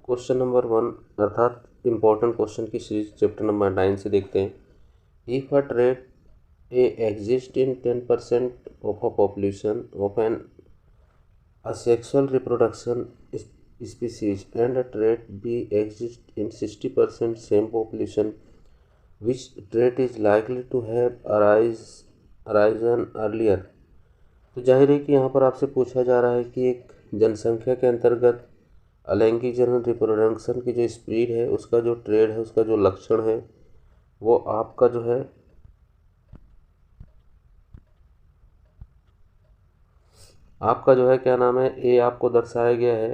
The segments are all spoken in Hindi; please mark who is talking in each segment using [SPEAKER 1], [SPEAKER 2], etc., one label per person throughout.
[SPEAKER 1] क्वेश्चन नंबर 1 अर्थात इम्पोर्टेंट क्वेश्चन की सीरीज चैप्टर नंबर 9 से देखते हैं। If a trait A exist in 10% of a population of an asexual reproduction species and a trait B exists in 60% same population, which trait is likely to have arisen earlier। तो जाहिर है कि यहाँ पर आपसे पूछा जा रहा है कि एक जनसंख्या के अंतर्गत अलैंगिक जनन रिप्रोडक्शन की जो स्पीड है, उसका जो ट्रेड है, उसका जो लक्षण है, वो आपका जो है क्या नाम है, ए आपको दर्शाया गया है।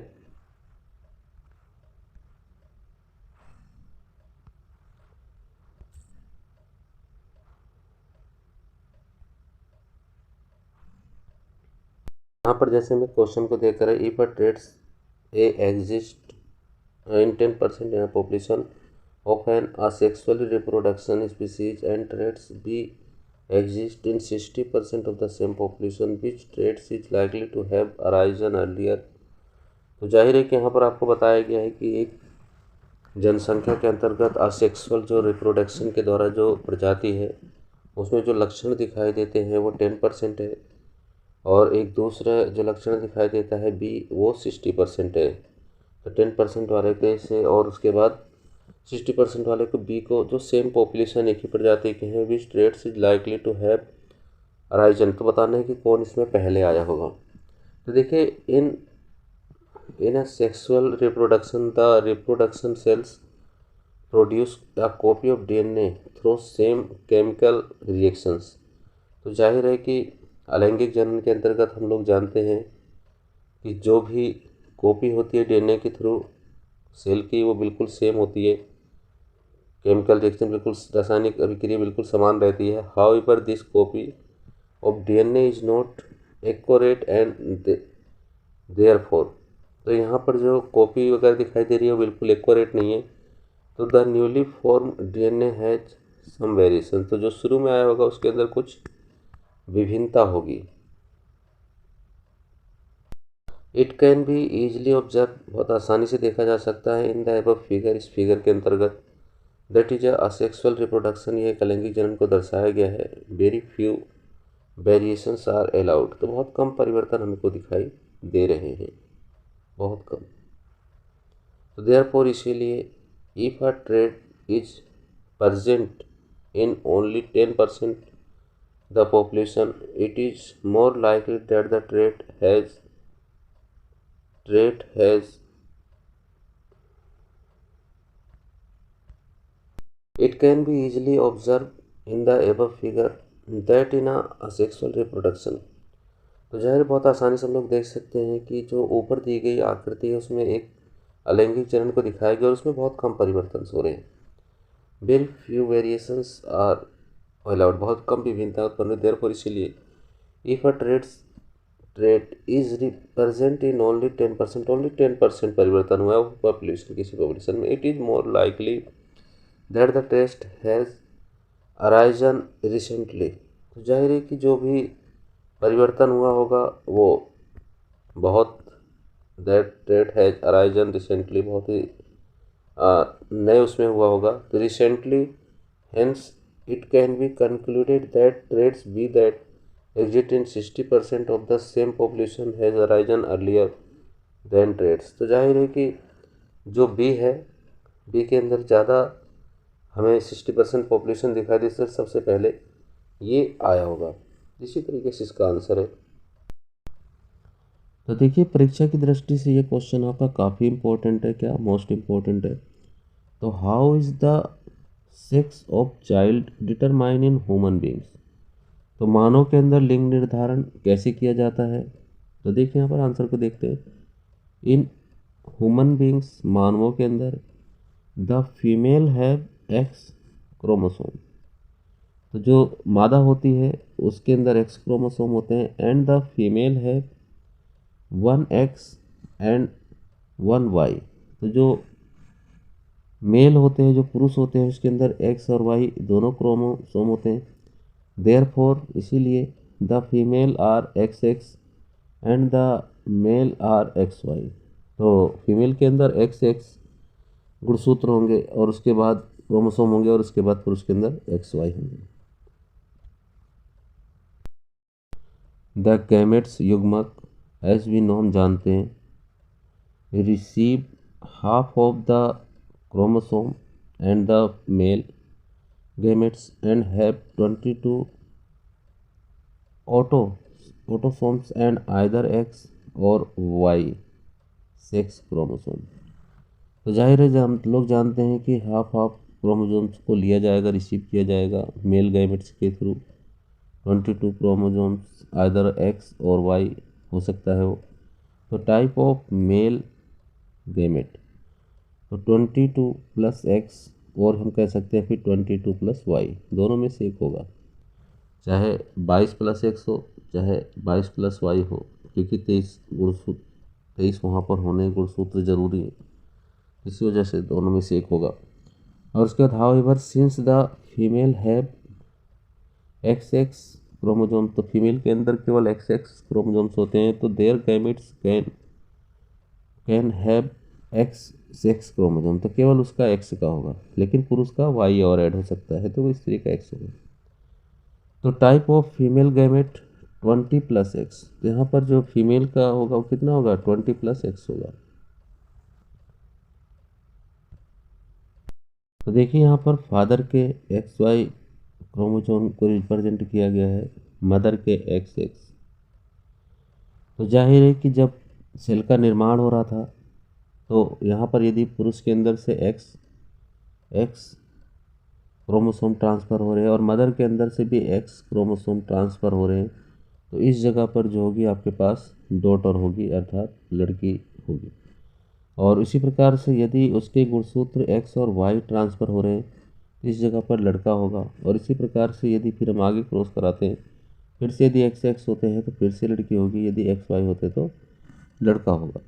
[SPEAKER 1] यहाँ पर जैसे मैं क्वेश्चन को देख कर है, if a traits A exist in 10% in a population of an asexually reproduction species and traits B exist in 60% of the same population, which traits is likely to have arisen earlier। तो जाहिर है कि यहाँ पर आपको बताया गया है कि एक जनसंख्या के अंतर्गत असेक्सुअल जो रिप्रोडक्शन के द्वारा जो प्रजाति है, उसमें जो लक्षण दिखाई देते हैं वो 10% है, और एक दूसरा जो लक्षण दिखाई देता है बी, वो 60% है। तो 10% वाले के से और उसके बाद 60% वाले को बी को, जो सेम पॉपुलेशन एक ही प्रजाति के हैं, which traits is likely to have arisen. तो बताना है कि कौन इसमें पहले आया होगा। तो देखिए, in asexual reproduction the reproduction cells produce a copy of DNA through same chemical reactions. तो जाहिर है कि अलैंगिक जनन के अंतर्गत हम लोग जानते हैं कि जो भी कॉपी होती है डीएनए के थ्रू सेल की, वो बिल्कुल सेम होती है, केमिकल रिएक्शन बिल्कुल, रासायनिक अभिक्रिया बिल्कुल समान रहती है। How ever this copy of DNA is not accurate and therefore. तो यहाँ पर जो कॉपी वगैरह दिखाई दे रही है वो बिल्कुल एक्यूरेट नहीं है। तो the newly form DNA has some variation. तो जो शुरू में आया होगा उसके अंदर कुछ विभिन्नता होगी। It can be easily observe, बहुत आसानी से देखा जा सकता है, इन द अबव फिगर, इस फिगर के अंतर्गत, दैट इज असेक्सुअल रिप्रोडक्शन, ये एक अलैंगिक जनन को दर्शाया गया है। Very few variations are allowed. तो बहुत कम परिवर्तन हमको दिखाई दे रहे हैं, बहुत कम। तो देयरफॉर, इसीलिए, if a trait is present in only 10% the population, it is more likely that the trait has it can be easily observed in the above figure that in a asexual reproduction। तो जाहिर बहुत आसानी से हम लोग देख सकते हैं कि जो ऊपर दी गई आकृति है उसमें एक अलैंगिक जनन को दिखाया गया और उसमें बहुत कम परिवर्तन हो रहे हैं। Very few variations are allowed, बहुत कम विभिन्नता उत्पन्न हुई। देयरफॉर, इसीलिए, if a trait is represent in only 10%, only 10% परिवर्तन हुआ है पॉपुलेशन, किसी पॉपुलेशन में, it is more likely that the test has arisen recently. तो जाहिर है कि जो भी परिवर्तन हुआ होगा वो बहुत, that test has arisen recently, बहुत ही नए उसमें हुआ होगा। तो recently, hence it can be concluded that traits B that exist in 60% of the same population has arisen earlier than traits. तो जाहिर है कि जो बी है, बी के अंदर ज़्यादा हमें 60% पॉपुलेशन दिखाई दी, सबसे पहले ये आया होगा। इसी तरीके से इसका आंसर है। तो देखिए, परीक्षा की दृष्टि से ये क्वेश्चन आपका काफ़ी इम्पोर्टेंट है। क्या मोस्ट इम्पोर्टेंट है। तो how is the sex of child determine in human beings. तो मानव के अंदर लिंग निर्धारण कैसे किया जाता है। तो देखिए, यहाँ पर आंसर को देखते हैं। इन ह्यूमन बींग्स, मानवों के अंदर, the female have x chromosome. तो जो मादा होती है उसके अंदर एक्स क्रोमोसोम होते हैं। एंड द फीमेल है 1 एक्स एंड 1 वाई। तो जो मेल होते हैं, जो पुरुष होते हैं, उसके अंदर एक्स और वाई दोनों क्रोमोसोम होते हैं। देयरफॉर, इसीलिए, the female are X X and the male are X Y. तो फीमेल के अंदर एक्स एक्स गुणसूत्र होंगे और उसके बाद क्रोमोसोम होंगे और उसके बाद फिर उसके अंदर XY होंगे। द गैमेट्स युग्मक एज वी नो हम जानते हैं receive half of the chromosome and the male gametes and have 22 autosomes and either X और Y सेक्स क्रोमोसोम। तो जाहिर है हम लोग जानते हैं कि हाफ क्रोमोसोम्स को लिया जाएगा, रिसीव किया जाएगा मेल गैमेट्स के थ्रू। 22 क्रोमोसोम्स आइदर X और Y हो सकता है वो। तो टाइप ऑफ मेल गैमेट तो 22 प्लस X और हम कह सकते हैं फिर 22 प्लस Y, दोनों में से एक होगा, चाहे 22 प्लस X हो चाहे 22 प्लस Y हो, क्योंकि 23 वहाँ पर होने गुणसूत्र जरूरी है, इसी वजह से दोनों में से एक होगा। और उसके बाद however since the female have XX chromosome, तो फीमेल के अंदर केवल XX क्रोमोसोम्स होते हैं, तो their gametes can have X sex chromosome, तो केवल उसका X का होगा, लेकिन पुरुष का Y और ऐड हो सकता है, तो वो स्त्री का X होगा। तो type of female gamete 20 plus X, तो यहाँ पर जो फीमेल का होगा वो कितना होगा 20 प्लस X होगा। तो देखिए यहाँ पर फादर के XY क्रोमोसोम को रिप्रेजेंट किया गया है मदर के XX। तो जाहिर है कि जब सेल का निर्माण हो रहा था तो यहाँ पर यदि पुरुष के अंदर से X क्रोमोसोम ट्रांसफ़र हो रहे हैं और मदर के अंदर से भी X क्रोमोसोम ट्रांसफ़र हो रहे हैं, तो इस जगह पर जो होगी आपके पास डॉटर होगी, अर्थात लड़की होगी। और इसी प्रकार से यदि उसके गुणसूत्र X और Y ट्रांसफ़र हो रहे हैं तो इस जगह पर लड़का होगा। और इसी प्रकार से यदि फिर हम आगे क्रॉस कराते हैं, फिर से यदि XX होते हैं तो फिर से लड़की होगी, यदि XY होते तो लड़का होगा।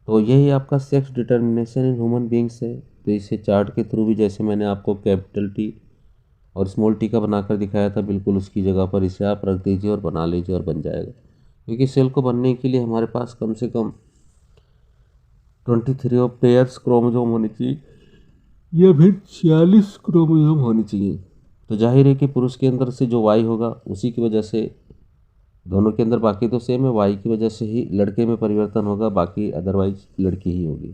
[SPEAKER 1] तो यही आपका sex determination in human beings है। तो इसे चार्ट के थ्रू भी, जैसे मैंने आपको कैपिटल T और स्मॉल t का बनाकर दिखाया था, बिल्कुल उसकी जगह पर इसे आप रख दीजिए और बना लीजिए और बन जाएगा। क्योंकि सेल को बनने के लिए हमारे पास कम से कम 23 ऑफ पेयर्स क्रोमोसोम होनी चाहिए या फिर 46 क्रोमोसोम होनी चाहिए। तो जाहिर है कि पुरुष के अंदर से जो Y होगा उसी की वजह से दोनों के अंदर बाकी तो सेम है, Y की वजह से ही लड़के में परिवर्तन होगा, बाकी अदरवाइज लड़की ही होगी।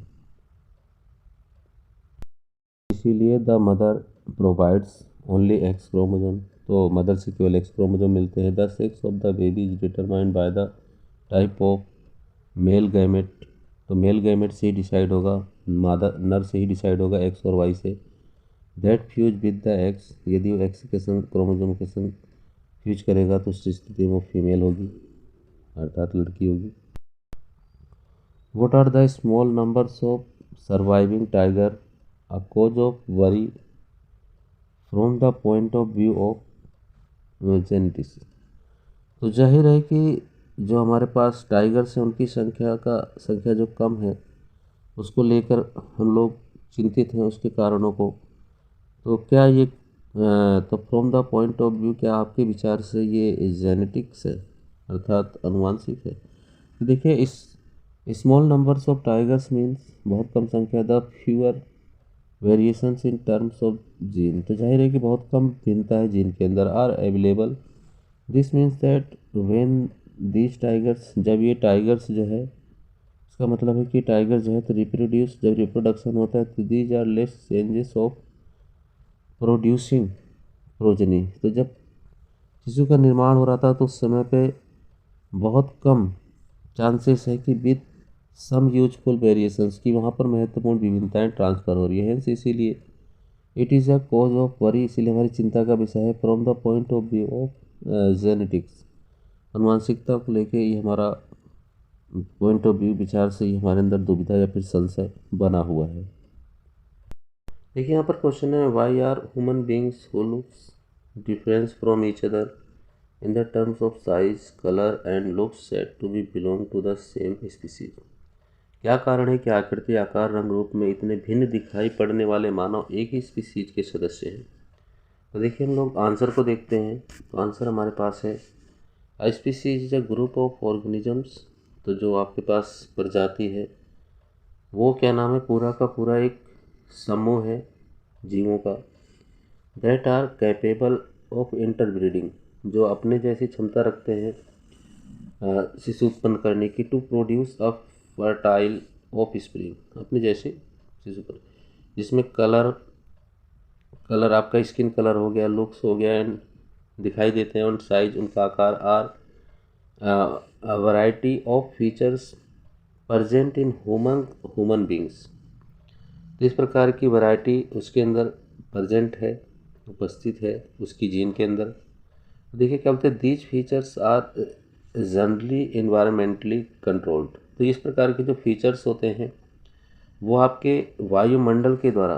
[SPEAKER 1] इसीलिए the mother provides only X chromosome, तो मदर से केवल X क्रोमोसोम मिलते हैं। The sex of the baby is determined by the type of male gamete, तो मेल गैमेट से ही डिसाइड होगा, मदर नर से ही डिसाइड होगा X और Y से। That fuse with the X, यदि वो X के संग क्रोमोसोम के संग फ्यूज करेगा तो उस स्थिति में वो फीमेल होगी, अर्थात लड़की होगी। What are the small numbers of surviving tiger a cause of worry from the point of view of genetics? तो जाहिर है कि जो हमारे पास टाइगर्स हैं उनकी संख्या जो कम है उसको लेकर हम लोग चिंतित हैं, उसके कारणों को। तो क्या ये तो from the point of view, क्या आपके विचार से ये जेनेटिक्स है, अर्थात अनुवांशिक है? तो देखिए इस small numbers of tigers means बहुत कम संख्या, the fewer variations in terms of gene, तो जाहिर है कि बहुत कम भिन्नता है जीन के अंदर, are available. This means that when these tigers, जब ये टाइगर्स जो है, इसका मतलब है कि टाइगर जो है तो रिप्रोड्यूस, जब रिप्रोडक्शन होता है तो these are less changes of producing progeny, तो जब शिशु का निर्माण हो रहा था तो उस समय पे बहुत कम चांसेस है कि विद सम यूजफुल वेरिएशंस की वहाँ पर महत्वपूर्ण विभिन्नताएं ट्रांसफ़र हो रही है। हेंस इसीलिए it is a cause of worry, इसीलिए हमारी चिंता का विषय है from the point of view of genetics. अनुवांशिकता को लेके ये हमारा पॉइंट ऑफ व्यू, विचार से ही हमारे अंदर दुविधा या फिर संशय बना हुआ है। देखिए यहाँ पर क्वेश्चन है, why are human beings who looks difference from each other in the terms of size colour and looks said to be belong to the same species? क्या कारण है कि आकृति आकार रंग रूप में इतने भिन्न दिखाई पड़ने वाले मानव एक ही स्पीसीज के सदस्य हैं? तो देखिए हम लोग आंसर को देखते हैं। तो आंसर हमारे पास है species is a group of organisms, तो जो आपके पास प्रजाति है वो क्या नाम है, पूरा का पूरा एक समूह है जीवों का, that are capable of interbreeding, जो अपने जैसी क्षमता रखते हैं शिशु उत्पन्न करने की, to produce a fertile offspring, अपने जैसे शिशु पर, जिसमें कलर आपका स्किन कलर हो गया, लुक्स हो गया एंड दिखाई देते हैं, और साइज उनका आकार are variety of features present in human beings. तो इस प्रकार की वैरायटी उसके अंदर प्रेजेंट है, उपस्थित है उसकी जीन के अंदर। देखिए क्या बोलते हैं, these features are generally environmentally controlled. तो इस प्रकार के जो फीचर्स होते हैं वो आपके वायुमंडल के द्वारा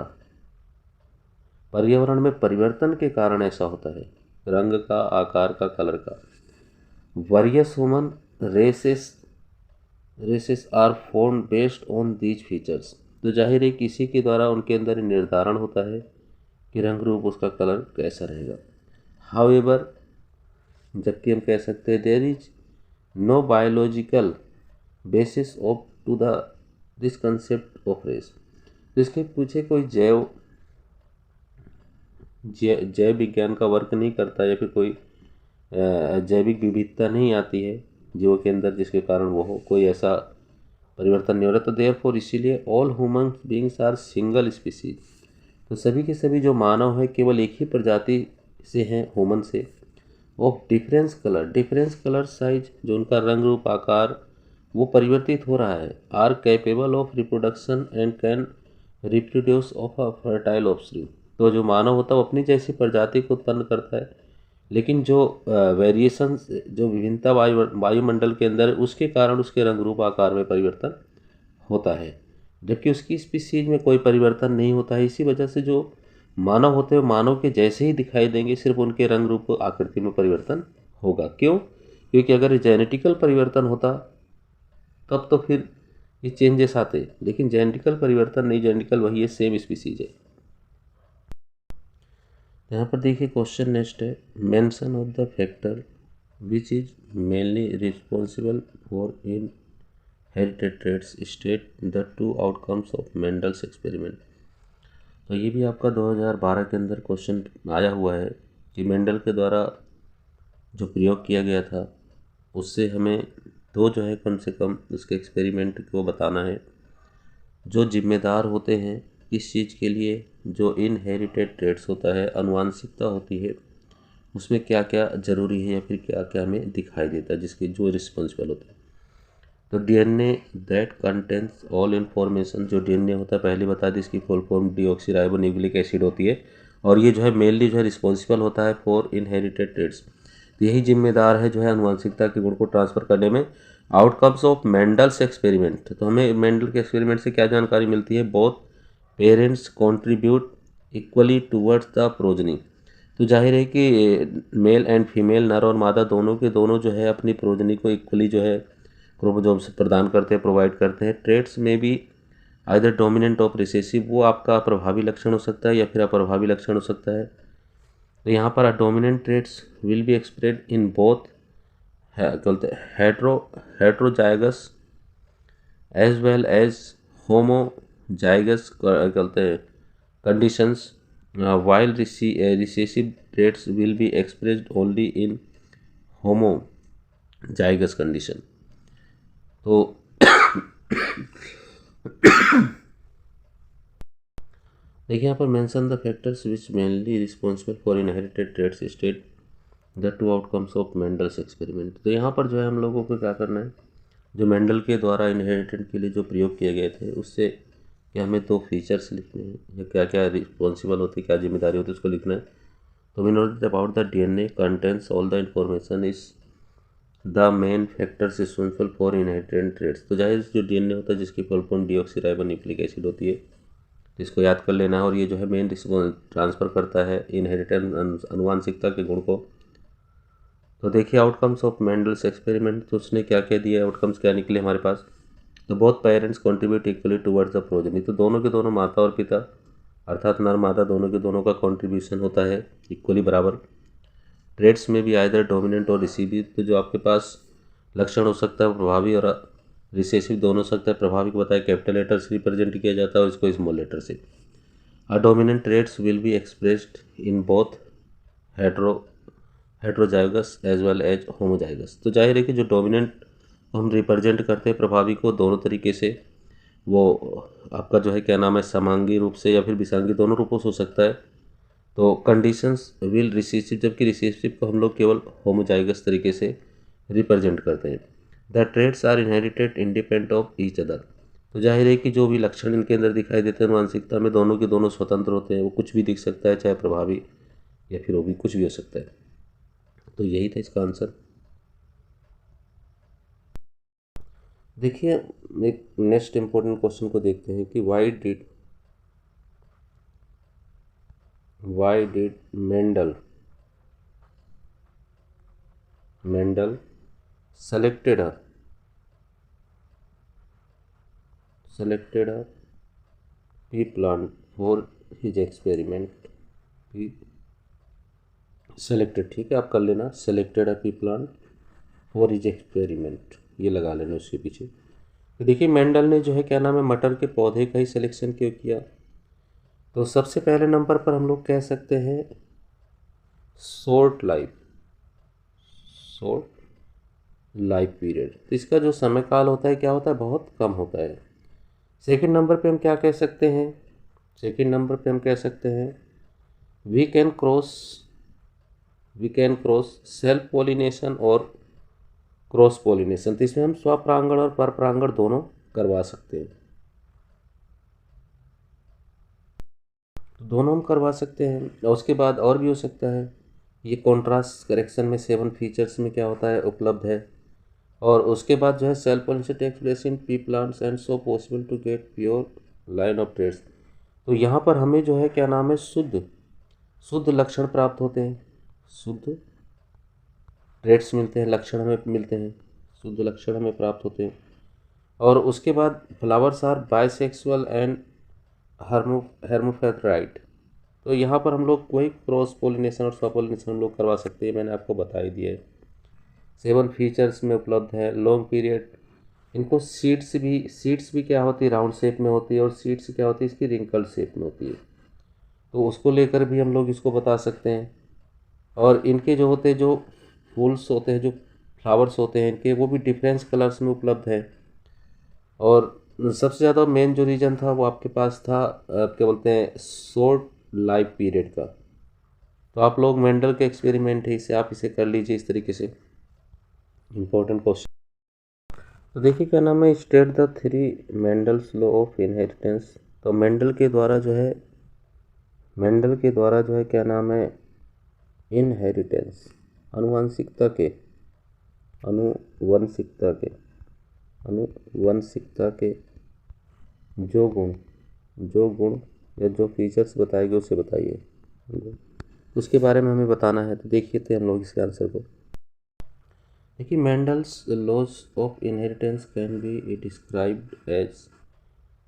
[SPEAKER 1] पर्यावरण में परिवर्तन के कारण ऐसा होता है, रंग का, आकार का, कलर का। Various human races are form based on these features. तो जाहिर है किसी के द्वारा उनके अंदर निर्धारण होता है कि रंग रूप उसका कलर कैसा रहेगा। हाउएवर, जबकि हम कह सकते हैं there is no biological basis of to the this concept of race. तो इसके पीछे कोई जैव विज्ञान का वर्क नहीं करता, या फिर कोई जैविक विविधता नहीं आती है जीवों के अंदर जिसके कारण वो हो, कोई ऐसा परिवर्तन नहीं हो रहा। तो देयरफॉर इसीलिए all human beings are single species. तो सभी के सभी जो मानव है केवल एक ही प्रजाति से हैं, ह्यूमन से, ऑफ डिफरेंस कलर साइज, जो उनका रंग रूप आकार वो परिवर्तित हो रहा है, are capable of reproduction and can reproduce of a fertile offspring. तो जो मानव होता है वो अपनी जैसी प्रजाति को उत्पन्न करता है, लेकिन जो वेरिएशंस, जो विभिन्नता वायुमंडल के अंदर, उसके कारण उसके रंग रूप आकार में परिवर्तन होता है, जबकि उसकी स्पीसीज में कोई परिवर्तन नहीं होता है। इसी वजह से जो मानव होते हैं मानव के जैसे ही दिखाई देंगे, सिर्फ उनके रंग रूप आकृति में परिवर्तन होगा। क्यों? क्योंकि अगर जेनेटिकल परिवर्तन होता तब तो फिर ये चेंजेस आते, लेकिन जेनेटिकल परिवर्तन नहीं, जेनेटिकल वही है, सेम स्पीसीज है। यहाँ पर देखिए क्वेश्चन नेक्स्ट है, mention of the factor which is mainly responsible for inherited traits, state the two outcomes of Mendel's experiment. तो ये भी आपका 2012 के अंदर क्वेश्चन आया हुआ है कि मेंडल के द्वारा जो प्रयोग किया गया था उससे हमें दो जो है कम से कम उसके एक्सपेरिमेंट को बताना है, जो जिम्मेदार होते हैं इस चीज़ के लिए, जो इनहेरिटेड ट्रेट्स होता है, अनुवांशिकता होती है, उसमें क्या क्या ज़रूरी है या फिर क्या क्या हमें दिखाई देता है, जिसके जो रिस्पॉन्सिबल होते हैं। तो DNA that contains all information, जो डीएनए होता है पहले बता दी, इसकी फुल फॉर्म डीऑक्सीराइबोन्यूक्लिक एसिड होती है, और ये जो है मेनली जो है रिस्पॉन्सिबल होता है फॉर इनहेरिटेड ट्रेट्स। तो यही जिम्मेदार है जो है अनुवांशिकता के गुण को ट्रांसफ़र करने में। आउटकम्स ऑफ मेंडल्स एक्सपेरिमेंट, तो हमें मेंडल के एक्सपेरिमेंट से क्या जानकारी मिलती है, both parents contribute equally towards the progeny. तो जाहिर है कि मेल एंड फीमेल, नर और मादा, दोनों के दोनों जो है अपनी प्रोजनी को इक्वली जो है क्रोमोसोम्स प्रदान करते हैं, प्रोवाइड करते हैं। ट्रेट्स में भी आइदर डोमिनेंट ऑफ रिसेसिव, वो आपका प्रभावी लक्षण हो सकता है या फिर अप्रभावी लक्षण हो सकता है। तो यहाँ पर dominant traits will be expressed in both heterozygous as well as homozygous conditions, while recessive traits will be expressed only in homozygous condition। तो देखिए यहाँ पर mention the factors which mainly responsible for inherited traits, state the two outcomes of Mendel's experiment. तो यहाँ पर जो है हम लोगों को क्या करना है, जो मेंडल के द्वारा इनहेरिटेड के लिए जो प्रयोग किए गए थे उससे कि हमें दो फीचर्स लिखने हैं, या क्या क्या रिस्पॉन्सिबल होती है, क्या जिम्मेदारी होती है, उसको लिखना है। तो we know about the DNA contents all the information is the main factors responsible for inherited traits. तो जाहिर जो डीएनए होता है जिसकी फुल फॉर्म डीऑक्सीराइबोन्यूक्लिक एसिड होती है, तो इसको याद कर लेना है, और ये जो है मेन ट्रांसफ़र करता है इनहेरिटेड अनुवांशिकता के गुण को। तो देखिए आउटकम्स ऑफ मेंडल्स एक्सपेरिमेंट, तो उसने क्या क्या दिया, आउटकम्स क्या निकले हमारे पास। तो both parents contribute equally towards the progeny, तो दोनों के दोनों माता और पिता अर्थात नर मादा दोनों के दोनों का कंट्रीब्यूशन होता है इक्वली बराबर। ट्रेट्स में भी आइदर डोमिनेंट और रिसीसिव, तो जो आपके पास लक्षण हो सकता है प्रभावी और रिसेसिव दोनों हो सकता है। प्रभावी को बताया कैपिटल लेटर से रिप्रेजेंट किया जाता है और इसको स्मॉल लेटर से। Dominant traits will be expressed in both heterozygous as well as homozygous. तो जाहिर है कि जो डोमिनेंट हम रिप्रेजेंट करते हैं प्रभावी को दोनों तरीके से, वो आपका जो है क्या नाम है समांगी रूप से या फिर विसंगी दोनों रूपों से हो सकता है। तो कंडीशंस विल रिसेसिव, जबकि रिसेसिव को हम लोग केवल होमोजाइगस तरीके से रिप्रेजेंट करते हैं। The traits are inherited independent of each other. तो जाहिर है कि जो भी लक्षण इनके अंदर दिखाई देते हैं मानसिकता में, दोनों के दोनों स्वतंत्र होते हैं। वो कुछ भी दिख सकता है, चाहे प्रभावी या फिर वो भी कुछ भी हो सकता है। तो यही था इसका आंसर। देखिए एक नेक्स्ट इम्पोर्टेंट क्वेश्चन को देखते हैं कि why did Mendel selected a pea plant for his experiment। he selected, ठीक है आप कर लेना, selected a pea plant for his experiment, ये लगा लेना उसके पीछे। तो देखिए मेंडल ने जो है क्या नाम है मटर के पौधे का ही सिलेक्शन क्यों किया। तो सबसे पहले नंबर पर हम लोग कह सकते हैं शॉर्ट लाइफ पीरियड। तो इसका जो समय काल होता है क्या होता है, बहुत कम होता है। सेकंड नंबर पे हम क्या कह सकते हैं, we can cross self pollination और क्रॉस पॉलिनेशन। तो इसमें हम स्वपरागण और परपरागण दोनों करवा सकते हैं, तो दोनों हम करवा सकते हैं। और उसके बाद और भी हो सकता है, ये कॉन्ट्रास्ट करेक्शन में 7 फीचर्स में क्या होता है उपलब्ध है। और उसके बाद जो है self pollination takes place in pea plants and so possible to get pure line of traits. तो यहाँ पर हमें जो है क्या नाम है शुद्ध लक्षण प्राप्त होते हैं, शुद्ध ट्रेड्स मिलते हैं, लक्षण हमें मिलते हैं, शुद्ध लक्षण हमें प्राप्त होते हैं। और उसके बाद flowers are bisexual and hermaphrodite। तो यहाँ पर हम लोग वही क्रॉस पोलिनेशन और स्वपोलिनेशन हम लोग करवा सकते हैं, मैंने आपको बता ही दिया है। 7 फीचर्स में उपलब्ध है, लॉन्ग पीरियड। इनको सीड्स भी क्या होती है राउंड शेप में होती है, और सीड्स क्या होती है इसकी रिंकल शेप में होती है। तो उसको लेकर भी हम लोग इसको बता सकते हैं। और इनके जो होते हैं, जो फूल्स होते हैं, जो फ्लावर्स होते हैं इनके, वो भी डिफरेंस कलर्स में उपलब्ध है। और सबसे ज़्यादा मेन जो रीज़न था वो आपके पास था क्या बोलते हैं शॉर्ट लाइफ पीरियड का। तो आप लोग मेंडल के एक्सपेरिमेंट है इसे आप इसे कर लीजिए इस तरीके से। Important question. तो देखिए क्या नाम है, state the 3 Mendel's law of inheritance. तो मेंडल के द्वारा जो है क्या नाम है इनहेरिटेंस, अनुवंशिकता के जो गुण या जो फीचर्स बताएंगे उसे बताइए, उसके बारे में हमें बताना है। तो देखिए थे हम लोग इसके आंसर को। देखिए Mendel's laws of inheritance can be described as.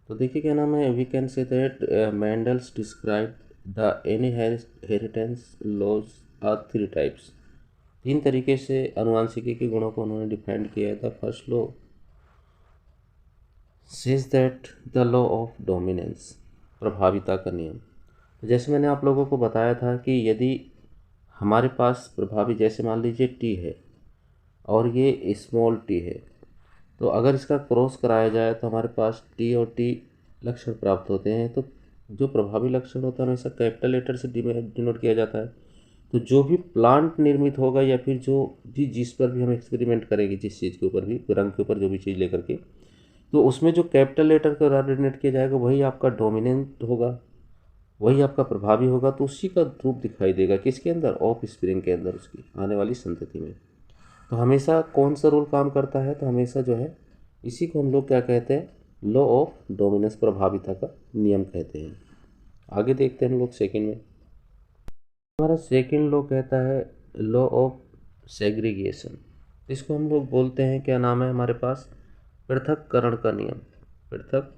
[SPEAKER 1] तो देखिए क्या नाम है, we can say that Mendel's describe the inheritance laws are 3 types. 3 तरीके से अनुवांशिकी के गुणों को उन्होंने डिफाइन किया है। The first law says that the law of dominance, प्रभाविता का नियम। जैसे मैंने आप लोगों को बताया था कि यदि हमारे पास प्रभावी, जैसे मान लीजिए टी है और ये स्मॉल टी है, तो अगर इसका क्रॉस कराया जाए तो हमारे पास टी और टी लक्षण प्राप्त होते हैं। तो जो प्रभावी लक्षण होता है हमेशा कैपिटल लेटर से डिनोट किया जाता है। तो जो भी प्लांट निर्मित होगा या फिर जो भी जिस पर भी हम एक्सपेरिमेंट करेंगे, जिस चीज़ के ऊपर भी, रंग के ऊपर जो भी चीज़ लेकर के, तो उसमें जो कैपिटल लेटर का डिनोट किया जाएगा वही आपका डोमिनेंट होगा, वही आपका प्रभावी होगा। तो उसी का रूप दिखाई देगा किसके अंदर, ऑफ स्प्रिंग के अंदर, उसकी आने वाली संतति में। तो हमेशा कौन सा रूल काम करता है, तो हमेशा जो है इसी को हम लोग क्या कहते हैं, लॉ ऑफ डोमिनेंस, प्रभाविता का नियम कहते हैं। आगे देखते हैं हम लोग सेकंड में। हमारा सेकंड लॉ कहता है लॉ ऑफ सेग्रीगेशन। इसको हम लोग बोलते हैं क्या नाम है हमारे पास, पृथक्करण का नियम, पृथक्करण,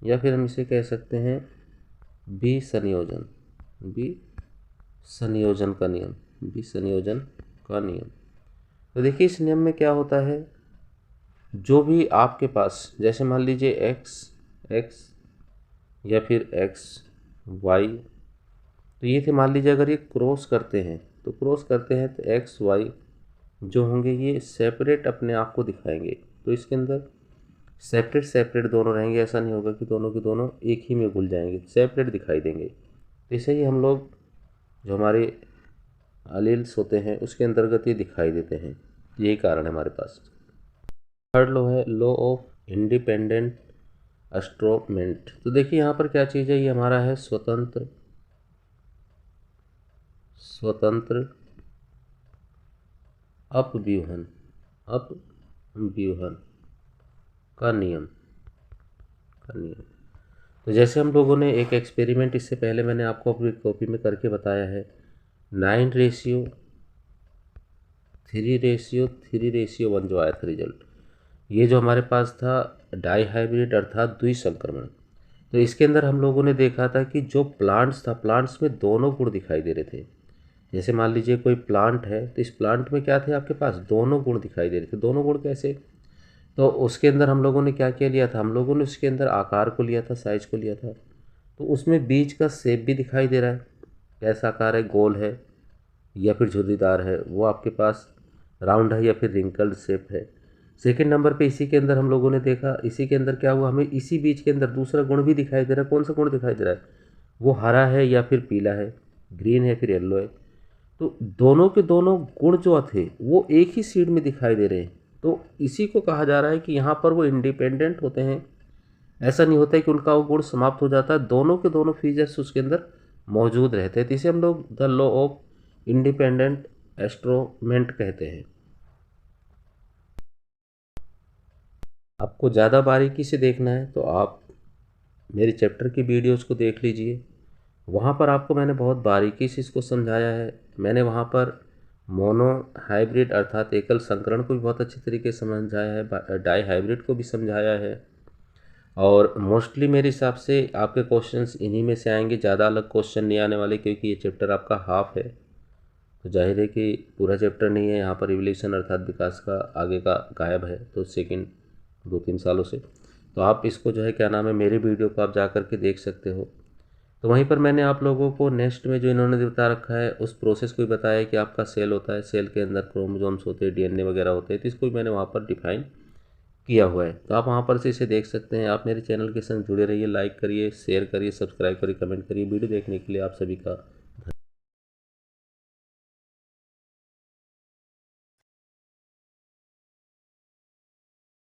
[SPEAKER 1] या फिर हम इसे कह सकते हैं विसंयोजन का नियम। तो देखिए इस नियम में क्या होता है जो भी आपके पास, जैसे मान लीजिए एक्स या फिर एक्स वाई, तो ये थे, मान लीजिए अगर ये क्रॉस करते हैं तो एक्स वाई जो होंगे ये सेपरेट अपने आप को दिखाएंगे। तो इसके अंदर सेपरेट सेपरेट दोनों रहेंगे, ऐसा नहीं होगा कि दोनों के दोनों एक ही में घुल जाएंगे, सेपरेट दिखाई देंगे। तो इसे ही हम लोग जो हमारे अलील्स होते हैं उसके अंतर्गत ये दिखाई देते हैं। यही कारण है हमारे पास। थर्ड लॉ है लॉ ऑफ इंडिपेंडेंट एस्ट्रोमेंट। तो देखिए यहाँ पर क्या चीज़ है, ये हमारा है स्वतंत्र अपव्यूहन का नियम। तो जैसे हम लोगों ने एक एक्सपेरिमेंट इससे पहले मैंने आपको अपनी कॉपी में करके बताया है, 9:3:1 जो आया था रिजल्ट, ये जो हमारे पास था डाईहाइब्रिड अर्थात द्विसंक्रमण। तो इसके अंदर हम लोगों ने देखा था कि जो प्लांट्स था, प्लांट्स में दोनों गुण दिखाई दे रहे थे। जैसे मान लीजिए कोई प्लांट है तो इस प्लांट में क्या थे, आपके पास दोनों गुण दिखाई दे रहे थे। दोनों गुण कैसे? तो उसके अंदर हम लोगों ने क्या क्या लिया था, हम लोगों ने उसके अंदर आकार को लिया था, साइज को लिया था। तो उसमें बीज का शेप भी दिखाई दे रहा है, कैसा आकार है, गोल है या फिर झुर्रीदार है, वो आपके पास राउंड है या फिर रिंकल्ड शेप है। सेकेंड नंबर पे इसी के अंदर हम लोगों ने देखा, इसी के अंदर क्या हुआ, हमें इसी बीज के अंदर दूसरा गुण भी दिखाई दे रहा है। कौन सा गुण दिखाई दे रहा है? वो हरा है या फिर पीला है, ग्रीन है फिर येलो है। तो दोनों के दोनों गुण जो थे वो एक ही सीड में दिखाई दे रहे हैं। तो इसी को कहा जा रहा है कि यहाँ पर वो इंडिपेंडेंट होते हैं। ऐसा नहीं होता है कि उनका वो गुण समाप्त हो जाता है, दोनों के दोनों फीचर्स उसके अंदर मौजूद रहते हैं। तो इसे हम लोग द लॉ ऑफ इंडिपेंडेंट एस्ट्रोमेंट कहते हैं। आपको ज़्यादा बारीकी से देखना है तो आप मेरे चैप्टर की वीडियोज़ को देख लीजिए, वहाँ पर आपको मैंने बहुत बारीकी से इसको समझाया है। मैंने वहाँ पर मोनो हाइब्रिड अर्थात एकल संकरण को भी बहुत अच्छे तरीके से समझाया है, डाई हाइब्रिड को भी समझाया है। और मोस्टली मेरे हिसाब से आपके क्वेश्चंस इन्हीं में से आएंगे, ज़्यादा अलग क्वेश्चन नहीं आने वाले, क्योंकि ये चैप्टर आपका हाफ है। तो जाहिर है कि पूरा चैप्टर नहीं है, यहाँ पर इवोल्यूशन अर्थात विकास का आगे का गायब है, तो सेकंड 2-3 सालों से। तो आप इसको जो है क्या नाम है, मेरे वीडियो को आप जा कर के देख सकते हो। तो वहीं पर मैंने आप लोगों को नेक्स्ट में जो इन्होंने बता रखा है उस प्रोसेस को भी बताया कि आपका सेल होता है, सेल के अंदर क्रोमोसोम्स होते हैं, डीएनए वगैरह होते हैं, तो इसको भी मैंने वहाँ पर डिफाइन किया हुआ है। तो आप वहाँ पर से इसे देख सकते हैं। आप मेरे चैनल के संग जुड़े रहिए, लाइक करिए, शेयर करिए, सब्सक्राइब करिए, कमेंट करिए। वीडियो देखने के लिए आप सभी का